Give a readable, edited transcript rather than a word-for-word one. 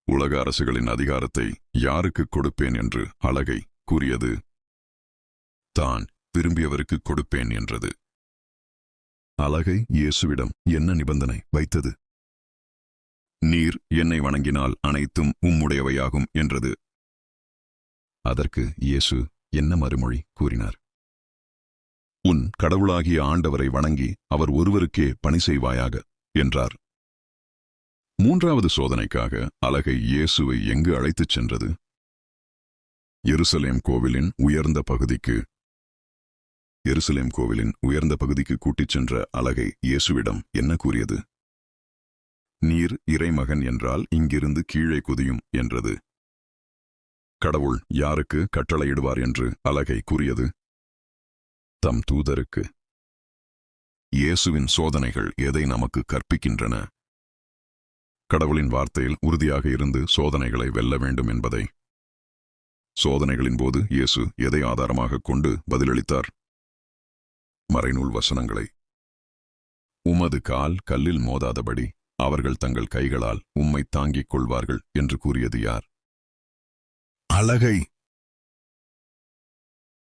உலக அரசுகளின் அதிகாரத்தை யாருக்கு கொடுப்பேன் என்று அலகை கூறியது. தான் விரும்பியவருக்கு கொடுப்பேன் என்றது. அலகை இயேசுவிடம் என்ன நிபந்தனை வைத்தது? நீர் என்னை வணங்கினால் அனைத்தும் உம்முடையவையாகும் என்றது. அதற்கு இயேசு என்ன மறுமொழி கூறினார்? உன் கடவுளாகிய ஆண்டவரை வணங்கி அவர் ஒருவருக்கே பணி செய்வாயாக என்றார். மூன்றாவது சோதனைக்காக அலகை இயேசுவை எங்கு அழைத்துச் சென்றது? எருசலேம் கோவிலின் உயர்ந்த பகுதிக்கு. எருசலேம் கோவிலின் உயர்ந்த பகுதிக்கு கூட்டிச் சென்ற அலகை இயேசுவிடம் என்ன கூறியது? நீர் இறைமகன் என்றால் இங்கிருந்து கீழே குதியும் என்றது. கடவுள் யாருக்கு கட்டளையிடுவார் என்று அலகை கூறியது? தம் தூதருக்கு. இயேசுவின் சோதனைகள் எதை நமக்கு கற்பிக்கின்றன? கடவுளின் வார்த்தையில் உறுதியாக இருந்து சோதனைகளை வெல்ல வேண்டும் என்பதை. சோதனைகளின் போது இயேசு எதை ஆதாரமாக கொண்டு பதிலளித்தார்? மறைநூல் வசனங்களை. உமது கால் கல்லில் மோதாதபடி அவர்கள் தங்கள் கைகளால் உம்மை தாங்கிக் கொள்வார்கள் என்று கூறியது யார்? அலகை